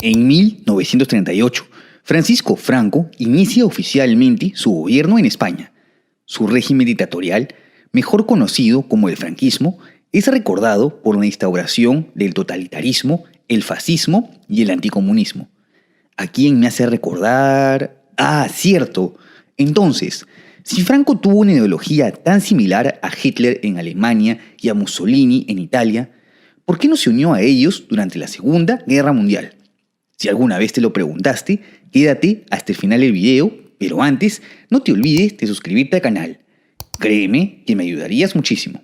En 1938, Francisco Franco inicia oficialmente su gobierno en España. Su régimen dictatorial, mejor conocido como el franquismo, es recordado por la instauración del totalitarismo, el fascismo y el anticomunismo. ¿A quién me hace recordar? Ah, cierto. Entonces, si Franco tuvo una ideología tan similar a Hitler en Alemania y a Mussolini en Italia, ¿por qué no se unió a ellos durante la Segunda Guerra Mundial? Si alguna vez te lo preguntaste, quédate hasta el final del video, pero antes no te olvides de suscribirte al canal. Créeme que me ayudarías muchísimo.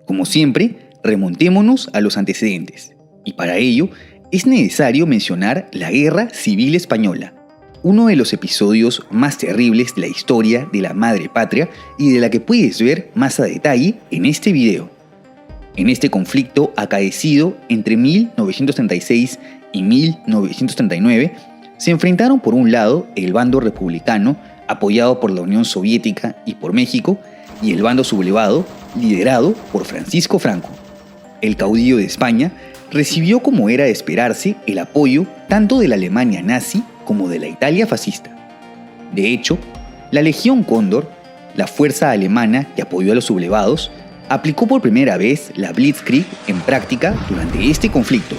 Como siempre, remontémonos a los antecedentes, y para ello es necesario mencionar la Guerra Civil Española, uno de los episodios más terribles de la historia de la madre patria y de la que puedes ver más a detalle en este video. En este conflicto acaecido entre 1936 y 1939, se enfrentaron por un lado el bando republicano, apoyado por la Unión Soviética y por México, y el bando sublevado, liderado por Francisco Franco. El caudillo de España recibió, como era de esperarse, el apoyo tanto de la Alemania nazi como de la Italia fascista. De hecho, la Legión Cóndor, la fuerza alemana que apoyó a los sublevados, aplicó por primera vez la Blitzkrieg en práctica durante este conflicto,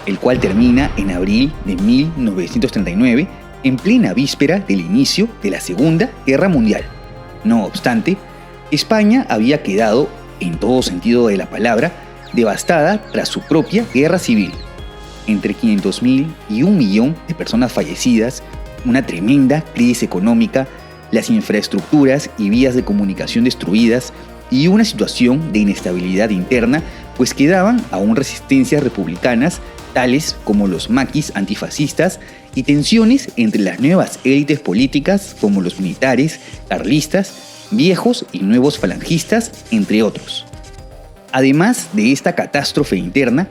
el cual termina en abril de 1939, en plena víspera del inicio de la Segunda Guerra Mundial. No obstante, España había quedado, en todo sentido de la palabra, devastada tras su propia guerra civil. Entre 500.000 y 1 millón de personas fallecidas, una tremenda crisis económica, las infraestructuras y vías de comunicación destruidas y una situación de inestabilidad interna, pues quedaban aún resistencias republicanas tales como los maquis antifascistas y tensiones entre las nuevas élites políticas como los militares, carlistas, viejos y nuevos falangistas, entre otros. Además de esta catástrofe interna,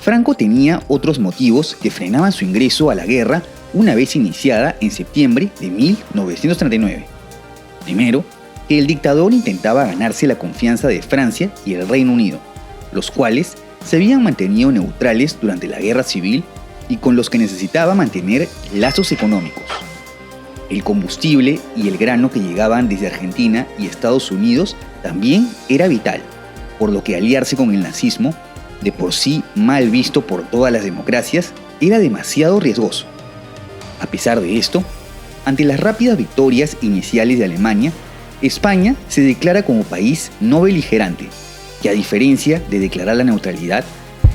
Franco tenía otros motivos que frenaban su ingreso a la guerra una vez iniciada en septiembre de 1939. Primero, que el dictador intentaba ganarse la confianza de Francia y el Reino Unido, los cuales se habían mantenido neutrales durante la guerra civil y con los que necesitaba mantener lazos económicos. El combustible y el grano que llegaban desde Argentina y Estados Unidos también era vital, por lo que aliarse con el nazismo, de por sí mal visto por todas las democracias, era demasiado riesgoso. A pesar de esto, ante las rápidas victorias iniciales de Alemania, España se declara como país no beligerante, que a diferencia de declarar la neutralidad,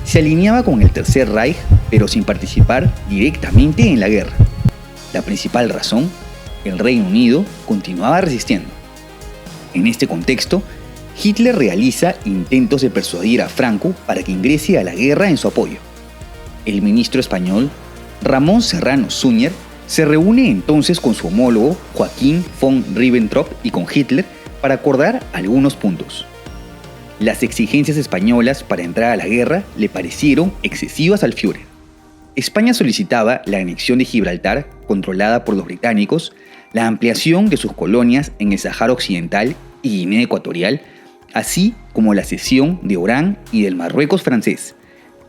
se alineaba con el Tercer Reich, pero sin participar directamente en la guerra. La principal razón, el Reino Unido continuaba resistiendo. En este contexto, Hitler realiza intentos de persuadir a Franco para que ingrese a la guerra en su apoyo. El ministro español, Ramón Serrano Suñer, se reúne entonces con su homólogo Joachim von Ribbentrop y con Hitler para acordar algunos puntos. Las exigencias españolas para entrar a la guerra le parecieron excesivas al Führer. España solicitaba la anexión de Gibraltar, controlada por los británicos, la ampliación de sus colonias en el Sáhara Occidental y Guinea Ecuatorial, así como la cesión de Orán y del Marruecos francés,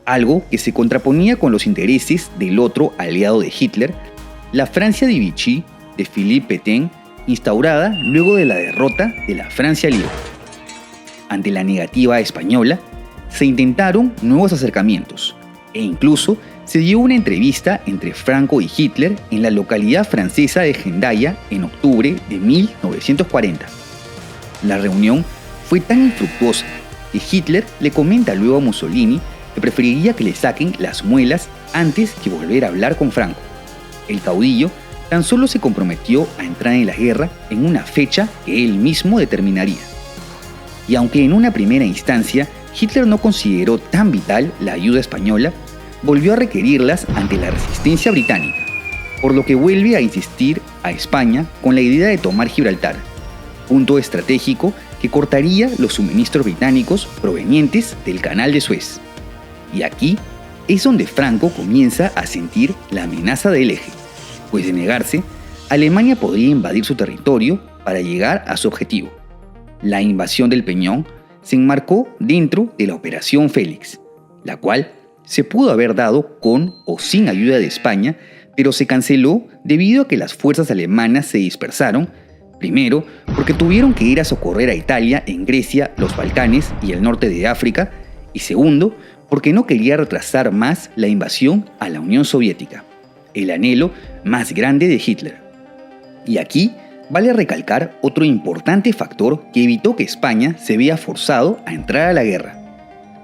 algo que se contraponía con los intereses del otro aliado de Hitler, la Francia de Vichy de Philippe Pétain, instaurada luego de la derrota de la Francia libre. Ante la negativa española, se intentaron nuevos acercamientos e incluso se dio una entrevista entre Franco y Hitler en la localidad francesa de Hendaya en octubre de 1940. La reunión fue tan infructuosa que Hitler le comenta luego a Mussolini que preferiría que le saquen las muelas antes que volver a hablar con Franco. El caudillo tan solo se comprometió a entrar en la guerra en una fecha que él mismo determinaría. Y aunque en una primera instancia Hitler no consideró tan vital la ayuda española, volvió a requerirlas ante la resistencia británica, por lo que vuelve a insistir a España con la idea de tomar Gibraltar, punto estratégico que cortaría los suministros británicos provenientes del Canal de Suez. Y aquí es donde Franco comienza a sentir la amenaza del eje, pues de negarse, Alemania podría invadir su territorio para llegar a su objetivo. La invasión del Peñón se enmarcó dentro de la Operación Félix, la cual se pudo haber dado con o sin ayuda de España, pero se canceló debido a que las fuerzas alemanas se dispersaron, primero porque tuvieron que ir a socorrer a Italia en Grecia, los Balcanes y el norte de África, y segundo, porque no quería retrasar más la invasión a la Unión Soviética, el anhelo más grande de Hitler. Y aquí vale recalcar otro importante factor que evitó que España se vea forzado a entrar a la guerra.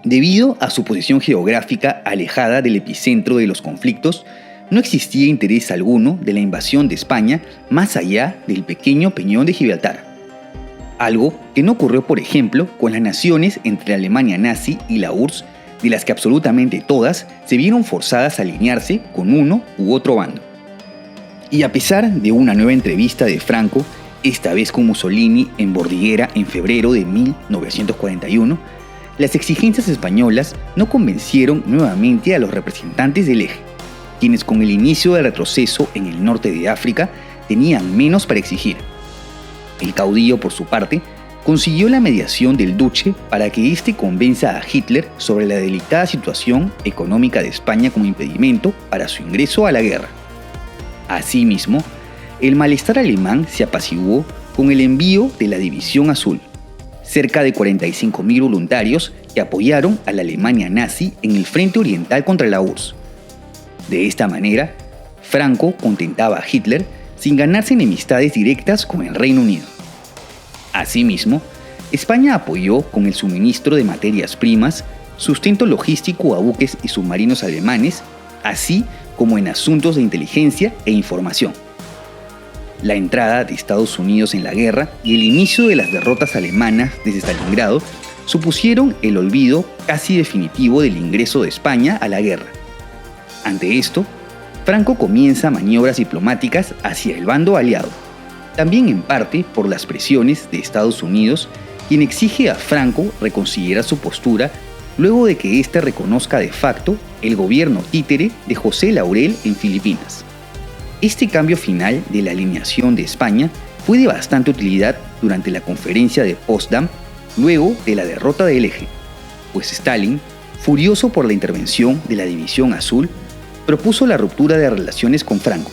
Debido a su posición geográfica alejada del epicentro de los conflictos, no existía interés alguno de la invasión de España más allá del pequeño peñón de Gibraltar. Algo que no ocurrió, por ejemplo, con las naciones entre la Alemania nazi y la URSS, de las que absolutamente todas se vieron forzadas a alinearse con uno u otro bando. Y a pesar de una nueva entrevista de Franco, esta vez con Mussolini en Bordighera en febrero de 1941, las exigencias españolas no convencieron nuevamente a los representantes del eje, quienes con el inicio del retroceso en el norte de África tenían menos para exigir. El caudillo, por su parte, consiguió la mediación del duque para que éste convenza a Hitler sobre la delicada situación económica de España como impedimento para su ingreso a la guerra. Asimismo, el malestar alemán se apaciguó con el envío de la División Azul, cerca de 45.000 voluntarios que apoyaron a la Alemania nazi en el frente oriental contra la URSS. De esta manera, Franco contentaba a Hitler sin ganarse enemistades directas con el Reino Unido. Asimismo, España apoyó con el suministro de materias primas, sustento logístico a buques y submarinos alemanes, así como en asuntos de inteligencia e información. La entrada de Estados Unidos en la guerra y el inicio de las derrotas alemanas desde Stalingrado supusieron el olvido casi definitivo del ingreso de España a la guerra. Ante esto, Franco comienza maniobras diplomáticas hacia el bando aliado, también en parte por las presiones de Estados Unidos, quien exige a Franco reconsiderar su postura luego de que éste reconozca de facto el gobierno títere de José Laurel en Filipinas. Este cambio final de la alineación de España fue de bastante utilidad durante la conferencia de Potsdam luego de la derrota del eje, pues Stalin, furioso por la intervención de la División Azul, propuso la ruptura de relaciones con Franco,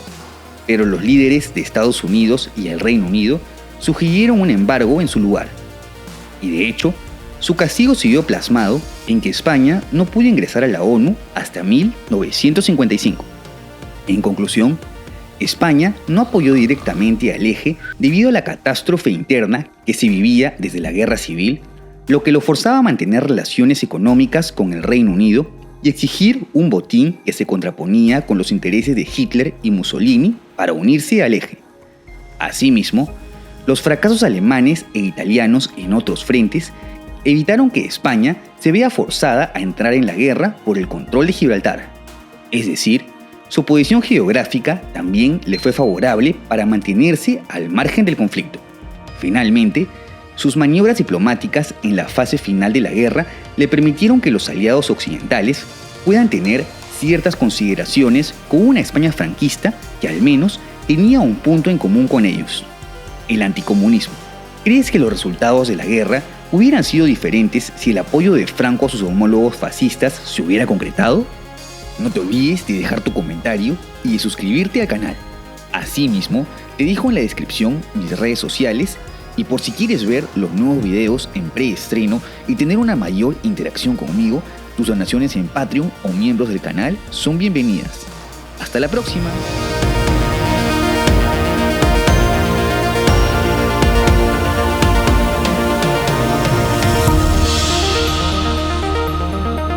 pero los líderes de Estados Unidos y el Reino Unido sugirieron un embargo en su lugar. Y de hecho, su castigo se vio plasmado en que España no pudo ingresar a la ONU hasta 1955. En conclusión, España no apoyó directamente al eje debido a la catástrofe interna que se vivía desde la Guerra Civil, lo que lo forzaba a mantener relaciones económicas con el Reino Unido y exigir un botín que se contraponía con los intereses de Hitler y Mussolini para unirse al eje. Asimismo, los fracasos alemanes e italianos en otros frentes evitaron que España se vea forzada a entrar en la guerra por el control de Gibraltar. Es decir, su posición geográfica también le fue favorable para mantenerse al margen del conflicto. Finalmente, sus maniobras diplomáticas en la fase final de la guerra le permitieron que los aliados occidentales puedan tener ciertas consideraciones con una España franquista que al menos tenía un punto en común con ellos: el anticomunismo. ¿Crees que los resultados de la guerra hubieran sido diferentes si el apoyo de Franco a sus homólogos fascistas se hubiera concretado? No te olvides de dejar tu comentario y de suscribirte al canal. Asimismo, te dejo en la descripción mis redes sociales, y por si quieres ver los nuevos videos en preestreno y tener una mayor interacción conmigo, tus donaciones en Patreon o miembros del canal son bienvenidas. ¡Hasta la próxima!